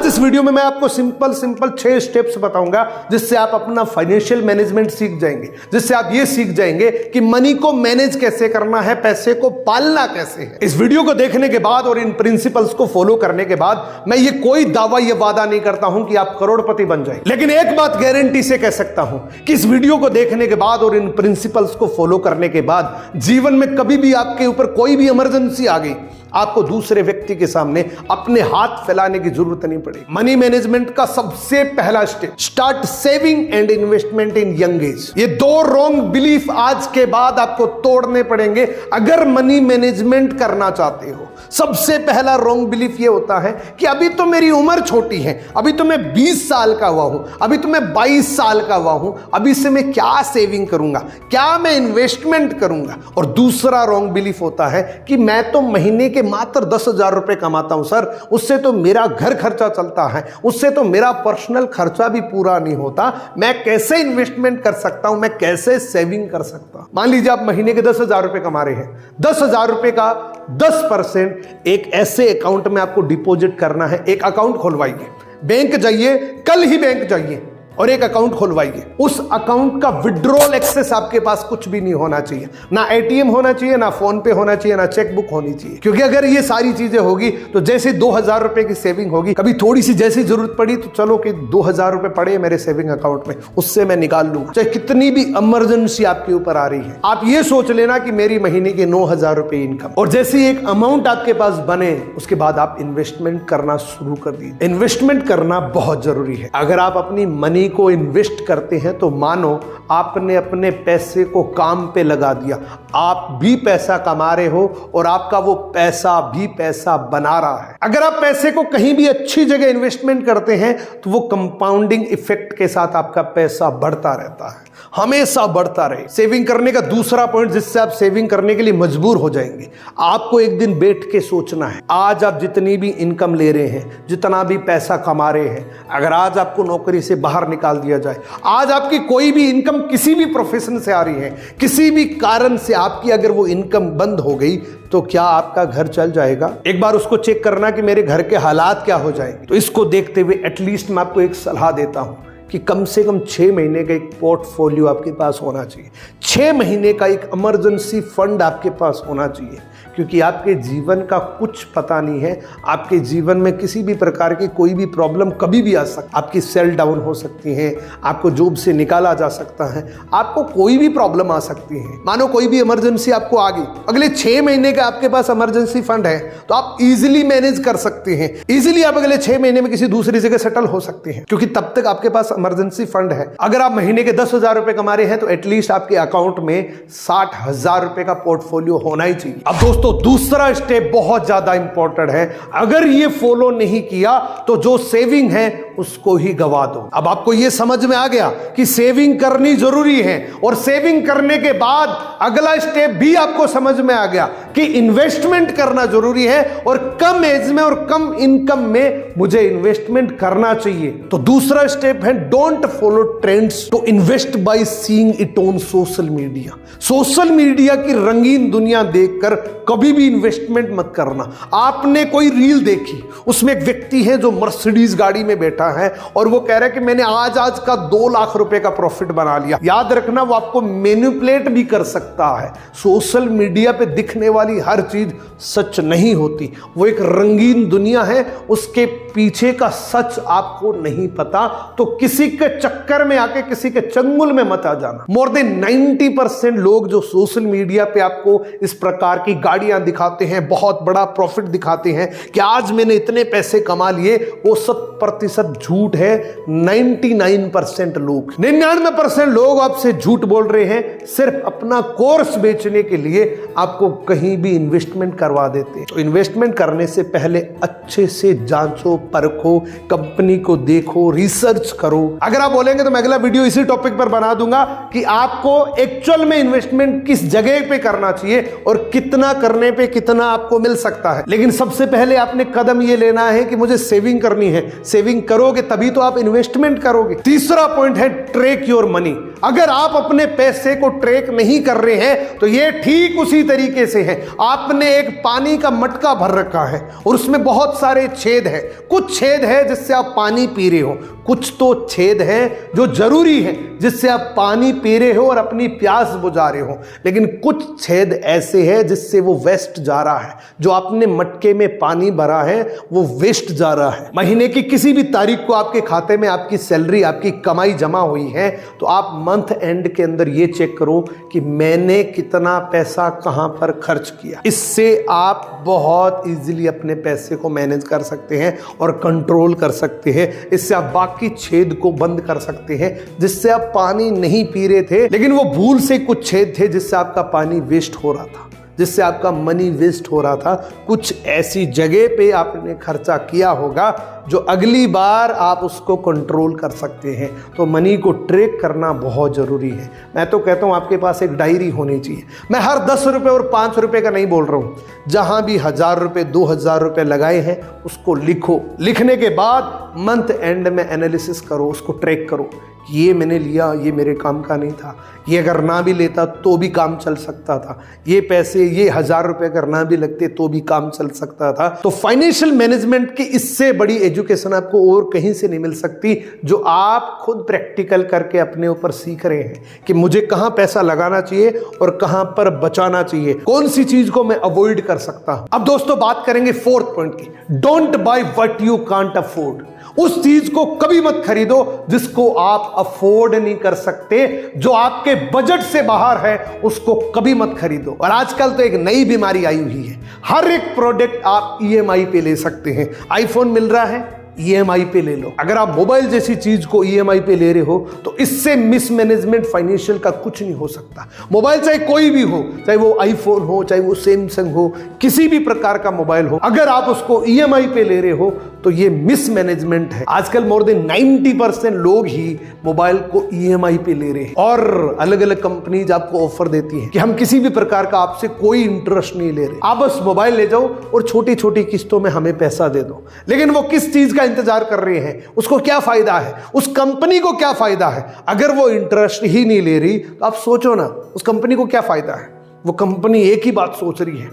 आज इस वीडियो में मैं आपको सिंपल 6 स्टेप्स बताऊंगा जिससे आप अपना फाइनेंशियल मैनेजमेंट सीख जाएंगे, जिससे आप ये सीख जाएंगे कि मनी को मैनेज कैसे करना है, पैसे को पालना कैसे है। इस वीडियो को देखने के बाद और इन प्रिंसिपल्स को फॉलो करने के बाद मैं ये कोई दावा ये वादा नहीं करता हूं कि आप करोड़पति बन जाएंगे, लेकिन एक बात गारंटी से कह सकता हूं कि इस वीडियो को देखने के बाद और इन प्रिंसिपल्स को फॉलो करने के बाद जीवन में कभी भी आपके ऊपर कोई भी इमरजेंसी आ गई, आपको दूसरे व्यक्ति के सामने अपने हाथ फैलाने की जरूरत नहीं पड़ेगी। मनी मैनेजमेंट का सबसे पहला step, start saving and investment in young age. ये 2 रॉन्ग बिलीफ आज के बाद आपको तोड़ने पड़ेंगे अगर मनी मैनेजमेंट करना चाहते हो। सबसे पहला रॉन्ग बिलीफ ये होता है कि अभी तो मेरी उम्र छोटी है, अभी तो मैं 20 साल का हुआ हूं, अभी तो मैं 22 साल का हुआ हूं, अभी से मैं क्या सेविंग करूंगा, क्या मैं इन्वेस्टमेंट करूंगा। और दूसरा रॉन्ग बिलीफ होता है कि मैं तो महीने के मात्र 10,000 रुपए कमाता हूं सर, उससे तो मेरा घर खर्चा चलता है, उससे तो मेरा पर्सनल खर्चा भी पूरा नहीं होता, मैं कैसे इन्वेस्टमेंट कर सकता हूं, मैं कैसे सेविंग कर सकता हूं। मान लीजिए आप महीने के 10,000 रुपए कमा रहे हैं, 10,000 रुपए का 10% एक ऐसे अकाउंट में आपको डिपॉजिट करना है। एक अकाउंट खोलवाइए, बैंक जाइए, कल ही बैंक जाइए और एक अकाउंट खोलवाइए। उस अकाउंट का विड्रॉल एक्सेस आपके पास कुछ भी नहीं होना चाहिए, ना एटीएम होना चाहिए, ना फोन पे होना चाहिए, ना चेकबुक होनी चाहिए। क्योंकि अगर ये सारी चीजें होगी तो जैसे 2,000 रुपए की सेविंग होगी, कभी थोड़ी सी जैसी जरूरत पड़ी तो चलो कि 2,000 रुपए पड़े मेरे सेविंग अकाउंट में, उससे मैं निकाल लूंगा, चाहे कितनी भी इमरजेंसी आपके ऊपर आ रही है। आप ये सोच लेना कि मेरी महीने के 9,000 रुपए इनकम, और जैसे ही एक अमाउंट आपके पास बने उसके बाद आप इन्वेस्टमेंट करना शुरू कर दीजिए। इन्वेस्टमेंट करना बहुत जरूरी है। अगर आप अपनी मनी को इन्वेस्ट करते हैं तो मानो आपने अपने पैसे को काम पे लगा दिया, आप भी पैसा कमा रहे हो और आपका वो पैसा भी पैसा बना रहा है। अगर आप पैसे को कहीं भी अच्छी जगह इन्वेस्टमेंट करते हैं तो वो कंपाउंडिंग इफेक्ट के साथ आपका पैसा बढ़ता रहता है, हमेशा बढ़ता रहे। सेविंग करने का दूसरा पॉइंट जिससे आप सेविंग करने के लिए मजबूर हो जाएंगे, आपको एक दिन बैठ के सोचना है, आज आप जितनी भी इनकम ले रहे हैं, जितना भी पैसा कमा रहे हैं, अगर आज आपको नौकरी से बाहर निकाल दिया जाए, आज आपकी कोई भी इनकम किसी भी प्रोफेशन से आ रही है, किसी भी कारण से आपकी अगर वो इनकम बंद हो गई तो क्या आपका घर चल जाएगा? एक बार उसको चेक करना कि मेरे घर के हालात क्या हो जाएंगे। तो इसको देखते हुए एटलीस्ट मैं आपको एक सलाह देता हूं कि कम से कम 6 महीने का एक पोर्टफोलियो आपके पास होना चाहिए, 6 महीने का एक इमरजेंसी फंड आपके पास होना चाहिए। क्योंकि आपके जीवन का कुछ पता नहीं है, आपके जीवन में किसी भी प्रकार की कोई भी प्रॉब्लम कभी भी आ सकती है। आपकी सेल डाउन हो सकती है, आपको जॉब से निकाला जा सकता है, आपको कोई भी प्रॉब्लम आ सकती है। मानो कोई भी इमरजेंसी आपको आ गई, अगले 6 महीने का आपके पास इमरजेंसी फंड है तो आप इजीली मैनेज कर सकते हैं, इजीली आप अगले 6 महीने में किसी दूसरी जगह सेटल हो सकते हैं, क्योंकि तब तक आपके पास इमरजेंसी फंड है। अगर आप महीने के 10,000 रुपए कमा रहे हैं तो एटलीस्ट आपके अकाउंट में 60,000 रुपए का पोर्टफोलियो होना ही चाहिए। अब दोस्तों दूसरा स्टेप बहुत ज्यादा इंपॉर्टेंट है, अगर ये फॉलो नहीं किया तो जो सेविंग है उसको ही गवा दो। अब आपको ये समझ में आ गया कि सेविंग करनी जरूरी है, और सेविंग करने के बाद अगला स्टेप भी आपको समझ में आ गया कि इन्वेस्टमेंट करना जरूरी है, और कम एज में और कम इनकम में मुझे इन्वेस्टमेंट करना चाहिए। तो दूसरा स्टेप है don't follow trends, to invest by seeing it on social media. Social media की रंगीन दुनिया देखकर कभी भी इन्वेस्टमेंट मत करना। आपने कोई रील देखी, उसमें एक व्यक्ति है जो मर्सिडीज गाड़ी में बैठा है और वो कह रहा है कि मैंने आज का 2 लाख रुपए का प्रॉफिट बना लिया। याद रखना वो आपको मैनिपुलेट भी कर सकता है। सोशल मीडिया पे दिखने वाली हर चीज सच नहीं होती, वो एक रंगीन दुनिया है, उसके पीछे का सच आपको नहीं पता। तो किसी के चक्कर में आके किसी के चंगुल में मत आ जाना। मोर देन 90% लोग जो सोशल मीडिया पे आपको इस प्रकार की गाड़ियां दिखाते हैं, बहुत बड़ा प्रॉफिट दिखाते हैं कि आज मैंने इतने पैसे कमा लिए, वो 100% झूठ है। 99% लोग 99% लोग आपसे झूठ बोल रहे हैं, सिर्फ अपना कोर्स बेचने के लिए आपको कहीं भी इन्वेस्टमेंट करवा देते हैं। तो इन्वेस्टमेंट करने से पहले अच्छे से जांचो, परखो, कंपनी को देखो, रिसर्च करो। अगर आप बोलेंगे तो मैं अगला वीडियो इसी टॉपिक पर बना दूंगा कि आपको एक्चुअल में इन्वेस्टमेंट किस जगह पे करना चाहिए और कितना करने पे कितना आपको मिल सकता है। लेकिन सबसे पहले आपने कदम ये लेना है कि मुझे सेविंग करनी है। सेविंग करोगे तभी तो आप इन्वेस्टमेंट करोगे। तीसरा पॉइंट है ट्रैक योर मनी। अगर आप अपने पैसे को ट्रैक नहीं कर रहे हैं तो ये ठीक उसी तरीके से है, आपने एक पानी का मटका भर रखा है और उसमें बहुत सारे छेद हैं। कुछ छेद है जिससे आप पानी पी रहे हो, कुछ तो छेद हैं जो जरूरी है जिससे आप पानी पी रहे हो और अपनी प्यास बुझा रहे हो, लेकिन कुछ छेद ऐसे हैं जिससे वो वेस्ट जा रहा है। जो आपने मटके में पानी भरा है वो वेस्ट जा रहा है। महीने की किसी भी तारीख को आपके खाते में आपकी सैलरी, आपकी कमाई जमा हुई है तो आप मंथ एंड के अंदर ये चेक करो कि मैंने कितना पैसा कहां पर खर्च किया। इससे आप बहुत इजीली अपने पैसे को मैनेज कर सकते हैं और कंट्रोल कर सकते हैं। इससे आप बाकी छेद को बंद कर सकते हैं। जिससे आप पानी नहीं पी रहे थे लेकिन वो भूल से कुछ छेद थे जिससे आपका पानी वेस्ट हो रहा था, जिससे आपका मनी वेस्ट हो रहा था। कुछ ऐसी जगह पे आपने खर्चा किया होगा जो अगली बार आप उसको कंट्रोल कर सकते हैं। तो मनी को ट्रैक करना बहुत ज़रूरी है। मैं तो कहता हूँ आपके पास एक डायरी होनी चाहिए। मैं हर 10 रुपये और 5 रुपये का नहीं बोल रहा हूँ, जहाँ भी 1000 रुपये 2000 रुपये लगाए हैं उसको लिखो। लिखने के बाद मंथ एंड में एनालिसिस करो, उसको ट्रैक करो। ये मैंने लिया, ये मेरे काम का नहीं था, ये अगर ना भी लेता तो भी काम चल सकता था, ये पैसे, ये 1000 रुपये अगर ना भी लगते तो भी काम चल सकता था। तो फाइनेंशियल मैनेजमेंट की इससे बड़ी एजुकेशन आपको और कहीं से नहीं मिल सकती, जो आप खुद प्रैक्टिकल करके अपने ऊपर सीख रहे हैं कि मुझे कहाँ पैसा लगाना चाहिए और कहाँ पर बचाना चाहिए, कौन सी चीज को मैं अवॉइड कर सकता हूं। अब दोस्तों बात करेंगे 4th पॉइंट की, don't by what you can't afford. उस चीज को कभी मत खरीदो जिसको आप अफोर्ड नहीं कर सकते। जो आपके बजट से बाहर है उसको कभी मत खरीदो। और आजकल तो एक नई बीमारी आई हुई है, हर एक प्रोडक्ट आप ईएमआई पे ले सकते हैं। आईफोन मिल रहा है, ईएमआई पे ले लो। अगर आप मोबाइल जैसी चीज को ईएमआई पे ले रहे हो तो इससे मिसमैनेजमेंट फाइनेंशियल का कुछ नहीं हो सकता। मोबाइल चाहे कोई भी हो, चाहे वो आईफोन हो, चाहे वो सैमसंग हो, किसी भी प्रकार का मोबाइल हो, अगर आप उसको ईएमआई पे ले रहे हो तो ये मिसमैनेजमेंट है। आजकल मोर देन 90% लोग ही मोबाइल को ईएमआई पे ले रहे हैं और अलग अलग कंपनीज आपको ऑफर देती हैं कि हम किसी भी प्रकार का आपसे कोई इंटरेस्ट नहीं ले रहे, आप बस मोबाइल ले जाओ और छोटी छोटी किस्तों में हमें पैसा दे दो। लेकिन वो किस चीज का इंतजार कर रहे हैं, उसको क्या फायदा है, उस कंपनी को क्या फायदा है? अगर वो इंटरेस्ट ही नहीं ले रही तो आप सोचो ना उस कंपनी को क्या फायदा है। वो कंपनी एक ही बात सोच रही है,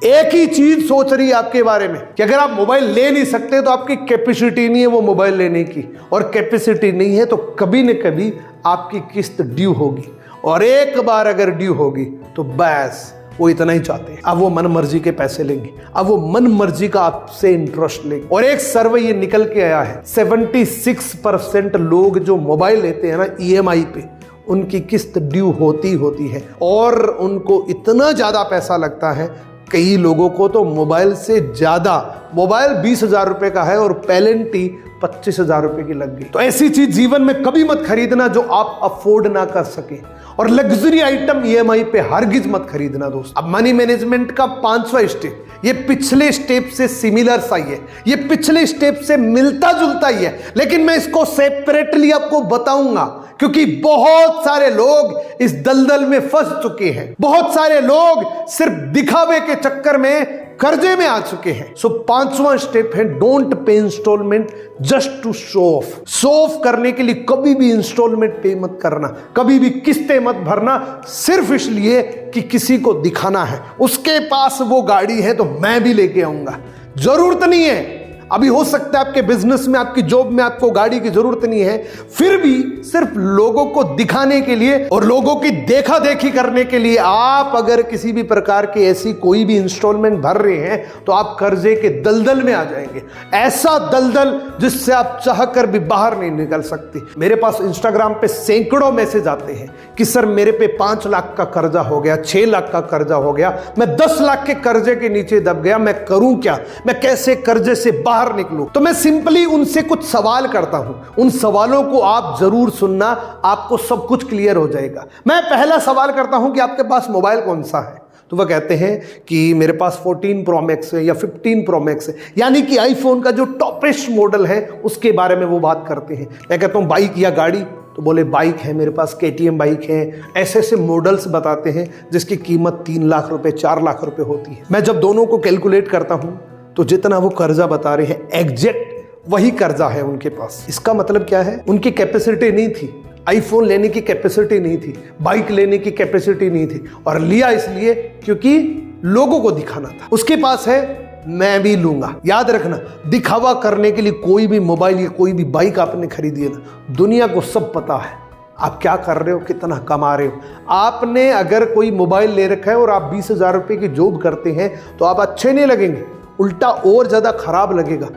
एक ही चीज सोच रही है आपके बारे में कि अगर आप मोबाइल ले नहीं सकते तो आपकी कैपेसिटी नहीं है वो मोबाइल लेने की, और कैपेसिटी नहीं है तो कभी न कभी आपकी किस्त ड्यू होगी, और एक बार अगर ड्यू होगी तो बस वो इतना ही चाहते हैं। अब वो मन मर्जी के पैसे लेंगे, अब वो मन मर्जी का आपसे इंटरेस्ट लेंगे। और एक सर्वे ये निकल के आया है 76% लोग जो मोबाइल लेते हैं ना ईएमआई पे, उनकी किस्त ड्यू होती है और उनको इतना ज्यादा पैसा लगता है। कई लोगों को तो मोबाइल से ज्यादा, मोबाइल 20,000 रुपए का है और पेनल्टी 25,000 रुपए की लग गई। तो ऐसी चीज जीवन में कभी मत खरीदना जो आप अफोर्ड ना कर सके, और लग्जरी आइटम ईएमआई पे हरगिज मत खरीदना दोस्त। अब मनी मैनेजमेंट का 5वां स्टेप, ये पिछले स्टेप से सिमिलर सा ही है, ये पिछले स्टेप से मिलता जुलता ही है, लेकिन मैं इसको सेपरेटली आपको बताऊंगा क्योंकि बहुत सारे लोग इस दलदल में फंस चुके हैं। बहुत सारे लोग सिर्फ दिखावे के चक्कर में कर्जे में आ चुके हैं। सो 5वां स्टेप है don't pay instalment just to show off. Show off करने के लिए कभी भी इंस्टॉलमेंट पे मत करना, कभी भी किस्तें मत भरना, सिर्फ इसलिए कि किसी को दिखाना है उसके पास वो गाड़ी है तो मैं भी लेके आऊंगा। जरूरत नहीं है, अभी हो सकता है आपके बिजनेस में, आपकी जॉब में आपको गाड़ी की जरूरत नहीं है, फिर भी सिर्फ लोगों को दिखाने के लिए और लोगों की देखा देखी करने के लिए आप अगर किसी भी प्रकार की ऐसी कोई भी इंस्टॉलमेंट भर रहे हैं तो आप कर्जे के दलदल में आ जाएंगे। ऐसा दलदल जिससे आप चाहकर भी बाहर नहीं निकल सकते। मेरे पास इंस्टाग्राम पे सैकड़ों मैसेज आते हैं कि सर मेरे पे 5 लाख का कर्जा हो गया, 6 लाख का कर्जा हो गया, मैं 10 लाख के कर्जे के नीचे दब गया, मैं करूं क्या, मैं कैसे कर्जे से बाहर निकलूं। तो मैं सिंपली उनसे कुछ सवाल करता हूं, उन सवालों को आप जरूर सुनना, आपको सब कुछ क्लियर हो जाएगा। मैं पहला सवाल करता हूं कि आपके पास मोबाइल कौन सा है, तो वह कहते हैं कि मेरे पास 14 प्रो मैक्स है या 15 प्रो मैक्स है, यानी कि आईफोन का जो टॉपेस्ट मॉडल है उसके बारे में वो बात करते हैं। मैं कहता हूं बाइक या गाड़ी, तो बोले बाइक है मेरे पास, केटीएम बाइक है। ऐसे ऐसे मॉडल्स बताते हैं जिसकी कीमत 3 लाख रुपए 4 लाख रुपए होती है। मैं जब दोनों को कैलकुलेट करता हूं तो जितना वो कर्जा बता रहे हैं एग्जैक्ट वही कर्जा है उनके पास। इसका मतलब क्या है, उनकी कैपेसिटी नहीं थी, आईफोन लेने की कैपेसिटी नहीं थी, बाइक लेने की कैपेसिटी नहीं थी, और लिया इसलिए क्योंकि लोगों को दिखाना था। उसके पास है, मैं भी लूंगा। याद रखना, दिखावा करने के लिए कोई भी मोबाइल या कोई भी बाइक आपने खरीदी है ना, दुनिया को सब पता है आप क्या कर रहे हो, कितना कमा रहे हो। आपने अगर कोई मोबाइल ले रखा है और आप 20,000 रुपये की जॉब करते हैं तो आप अच्छे नहीं लगेंगे, उल्टा और ज़्यादा खराब लगेगा।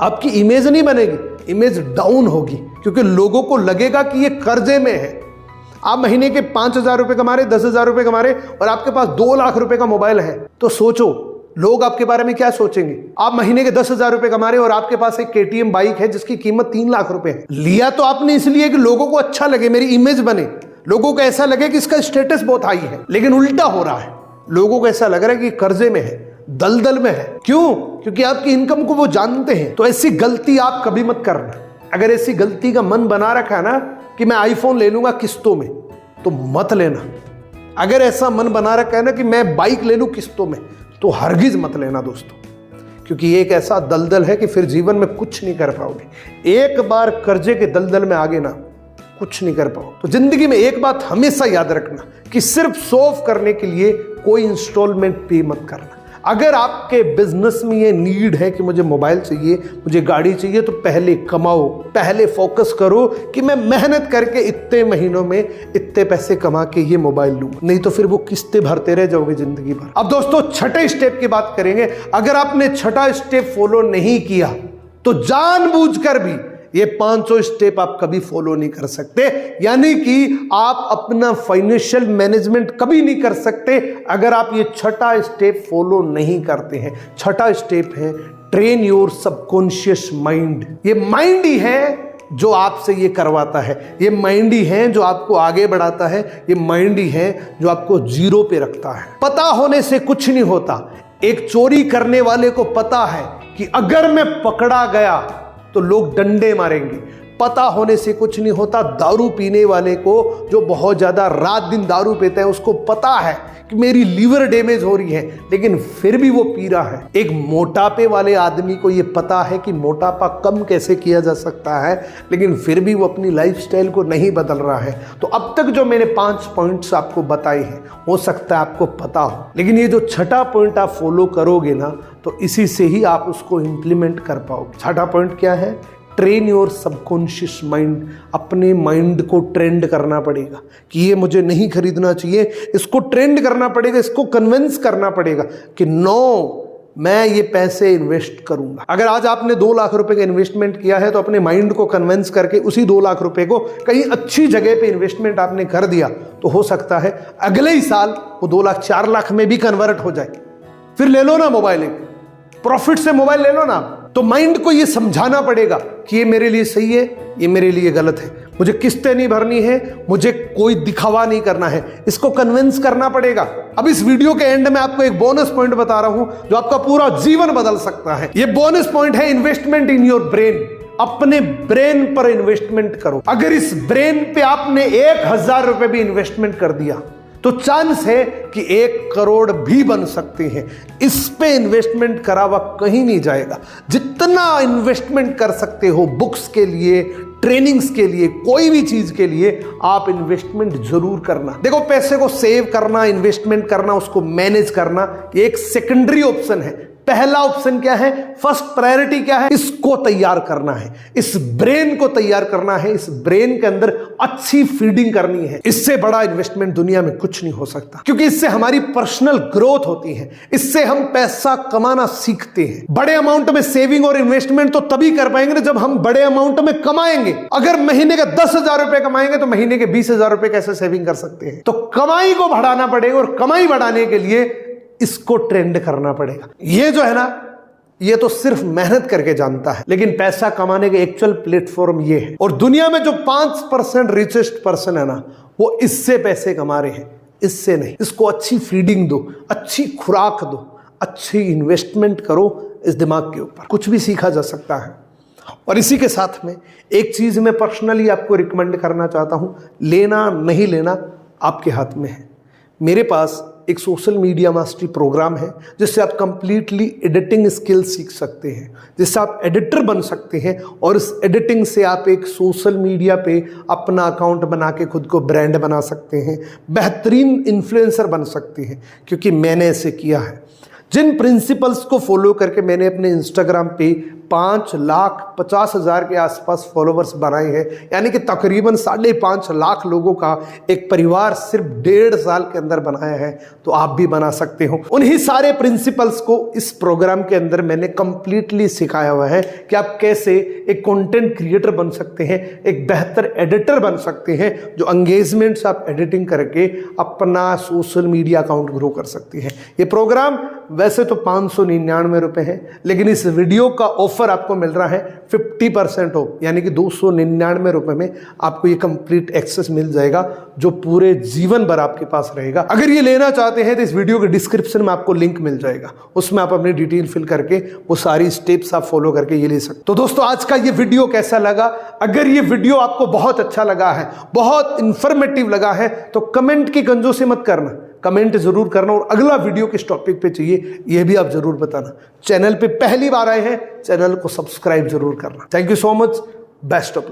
आपकी इमेज नहीं बनेगी, इमेज डाउन होगी, क्योंकि लोगों को लगेगा कि ये कर्जे में है। आप महीने के 5,000 रुपये कमा रहे, 10,000 रुपये कमा रहे और आपके पास 2 लाख रुपए का मोबाइल है, तो सोचो लोग आपके बारे में क्या सोचेंगे। आप महीने के 10,000 रुपये कमा रहे और आपके पास एक KTM बाइक है जिसकी कीमत 3 लाख रुपए है। लिया तो आपने इसलिए कि लोगों को अच्छा लगे, मेरी इमेज बने, लोगों को ऐसा लगे कि इसका स्टेटस बहुत हाई है। लेकिन उल्टा हो रहा है, लोगों को ऐसा लग रहा है कि कर्जे में है, दलदल में है। क्यों? क्योंकि आपकी इनकम को वो जानते हैं। तो ऐसी गलती आप कभी मत करना। अगर ऐसी गलती का मन बना रखा है ना कि मैं आईफोन ले लूंगा किस्तों में, तो मत लेना। अगर ऐसा मन बना रखा है ना कि मैं बाइक ले लूं किस्तों में, तो हरगिज मत लेना दोस्तों, क्योंकि ये एक ऐसा दलदल है कि फिर जीवन में कुछ नहीं कर पाओगे। एक बार कर्जे के दलदल में आगे ना, कुछ नहीं कर पाओ। तो जिंदगी में एक बात हमेशा याद रखना कि सिर्फ शो ऑफ करने के लिए कोई इंस्टॉलमेंट पे मत करना। अगर आपके बिजनेस में ये नीड है कि मुझे मोबाइल चाहिए, मुझे गाड़ी चाहिए, तो पहले कमाओ, पहले फोकस करो कि मैं मेहनत करके इतने महीनों में इतने पैसे कमा के ये मोबाइल लूंगा, नहीं तो फिर वो किस्तें भरते रह जाओगे जिंदगी भर। अब दोस्तों छठे स्टेप की बात करेंगे। अगर आपने छठा स्टेप फॉलो नहीं किया तो जानबूझकर भी ये 500 स्टेप आप कभी फॉलो नहीं कर सकते। यानी कि आप अपना फाइनेंशियल मैनेजमेंट कभी नहीं कर सकते अगर आप ये छठा स्टेप फॉलो नहीं करते हैं। छठा स्टेप है ट्रेन योर सबकॉन्शियस माइंड। ये माइंड ही है जो आपसे ये करवाता है, ये माइंड ही है जो आपको आगे बढ़ाता है, ये माइंड ही है जो आपको जीरो पे रखता है। पता होने से कुछ नहीं होता। एक चोरी करने वाले को पता है कि अगर मैं पकड़ा गया तो लोग डंडे मारेंगे। पता होने से कुछ नहीं होता। दारू पीने वाले को, जो बहुत ज्यादा रात दिन दारू पीता है, उसको पता है कि मेरी लीवर डैमेज हो रही है, लेकिन फिर भी वो पी रहा है। एक मोटापे वाले आदमी को ये पता है कि मोटापा कम कैसे किया जा सकता है, लेकिन फिर भी वो अपनी लाइफस्टाइल को नहीं बदल रहा है। तो अब तक जो मैंने 5 पॉइंट्स आपको बताए हैं, हो सकता है आपको पता हो, लेकिन ये जो छठा पॉइंट आप फॉलो करोगे ना, तो इसी से ही आप उसको इंप्लीमेंट कर पाओगे। छठा पॉइंट क्या है? Train your subconscious mind. अपने माइंड को ट्रेंड करना पड़ेगा कि ये मुझे नहीं खरीदना चाहिए, इसको ट्रेंड करना पड़ेगा, इसको कन्विंस करना पड़ेगा कि नो, मैं ये पैसे इन्वेस्ट करूंगा। अगर आज आपने 2 लाख रुपए का इन्वेस्टमेंट किया है, तो अपने माइंड को कन्विंस करके उसी 2 लाख रुपए को कहीं अच्छी जगह पे इन्वेस्टमेंट आपने कर दिया, तो हो सकता है अगले ही साल वो 2 लाख 4 लाख में भी कन्वर्ट हो जाए। फिर ले लो ना मोबाइल, एक प्रॉफिट से मोबाइल ले लो ना। तो माइंड को ये समझाना पड़ेगा कि ये मेरे लिए सही है, ये मेरे लिए गलत है, मुझे किस्तें नहीं भरनी है, मुझे कोई दिखावा नहीं करना है, इसको कन्विंस करना पड़ेगा। अब इस वीडियो के एंड में आपको एक बोनस पॉइंट बता रहा हूं जो आपका पूरा जीवन बदल सकता है। ये बोनस पॉइंट है इन्वेस्टमेंट इन योर ब्रेन। अपने ब्रेन पर इन्वेस्टमेंट करो। अगर इस ब्रेन पे आपने 1,000 रुपए भी इन्वेस्टमेंट कर दिया, तो चांस है कि 1 करोड़ भी बन सकते हैं। इस पे इन्वेस्टमेंट करा हुआ कहीं नहीं जाएगा। जितना इन्वेस्टमेंट कर सकते हो बुक्स के लिए, ट्रेनिंग्स के लिए, कोई भी चीज के लिए आप इन्वेस्टमेंट जरूर करना। देखो, पैसे को सेव करना, इन्वेस्टमेंट करना, उसको मैनेज करना, ये एक सेकेंडरी ऑप्शन है। पहला ऑप्शन क्या है? फर्स्ट प्रायोरिटी क्या है? इसको तैयार करना है, इस ब्रेन को तैयार करना है, इस ब्रेन के अंदर अच्छी फीडिंग करनी है। इससे बड़ा इन्वेस्टमेंट दुनिया में कुछ नहीं हो सकता, क्योंकि इससे हमारी पर्सनल ग्रोथ होती है, इससे हम पैसा कमाना सीखते हैं। बड़े अमाउंट में सेविंग और इन्वेस्टमेंट तो तभी कर पाएंगे जब हम बड़े अमाउंट में कमाएंगे। अगर महीने का 10,000 रुपए कमाएंगे तो महीने के 20,000 रुपए कैसे सेविंग कर सकते हैं? तो कमाई को बढ़ाना पड़ेगा, और कमाई बढ़ाने के लिए इसको ट्रेंड करना पड़ेगा। ये जो है ना, ये तो सिर्फ मेहनत करके जानता है, लेकिन पैसा कमाने के एक्चुअल प्लेटफॉर्म ये है। और दुनिया में जो 5% रिचेस्ट पर्सन है ना, वो इससे पैसे कमा रहे हैं, इससे नहीं। इसको अच्छी फीडिंग दो, अच्छी खुराक दो, अच्छी इन्वेस्टमेंट करो इस दिमाग के ऊपर। कुछ भी सीखा जा सकता है। और इसी के साथ में एक चीज मैं पर्सनली आपको रिकमेंड करना चाहता हूं, लेना नहीं लेना आपके हाथ में है। मेरे पास एक सोशल मीडिया मास्टरी प्रोग्राम है जिससे आप कंप्लीटली एडिटिंग स्किल सीख सकते हैं, जिससे आप एडिटर बन सकते हैं और इस एडिटिंग से आप एक सोशल मीडिया पे अपना अकाउंट बना के खुद को ब्रांड बना सकते हैं, बेहतरीन इन्फ्लुएंसर बन सकते हैं। क्योंकि मैंने ऐसे किया है। जिन प्रिंसिपल्स को फॉलो करके मैंने अपने इंस्टाग्राम पे 5,50,000 के आसपास फॉलोवर्स बनाए हैं, यानी कि तकरीबन 5.5 लाख लोगों का एक परिवार सिर्फ 1.5 साल के अंदर बनाया है, तो आप भी बना सकते हो। उन्हीं सारे प्रिंसिपल्स को इस प्रोग्राम के अंदर मैंने कंप्लीटली सिखाया हुआ है कि आप कैसे एक कंटेंट क्रिएटर बन सकते हैं, एक बेहतर एडिटर बन सकते हैं, जो एंगेजमेंट से आप एडिटिंग करके अपना सोशल मीडिया अकाउंट ग्रो कर सकते हैं। ये प्रोग्राम वैसे तो 599 रुपए है, लेकिन इस वीडियो का ऑफर आपको मिल रहा है 50% ऑफ, यानी कि 299 रुपए में आपको ये कंप्लीट एक्सेस मिल जाएगा, जो पूरे जीवन भर आपके पास रहेगा। अगर ये लेना चाहते हैं तो इस वीडियो के डिस्क्रिप्शन में आपको लिंक मिल जाएगा, उसमें आप अपनी डिटेल फिल करके वो सारी स्टेप्स आप फॉलो करके ये ले सकते। तो दोस्तों, आज का ये वीडियो कैसा लगा? अगर ये वीडियो आपको बहुत अच्छा लगा है, बहुत इंफॉर्मेटिव लगा है, तो कमेंट की कंजूसी मत करना, कमेंट जरूर करना, और अगला वीडियो किस टॉपिक पे चाहिए ये भी आप जरूर बताना। चैनल पे पहली बार आए हैं, चैनल को सब्सक्राइब जरूर करना। Thank you so much, best of luck.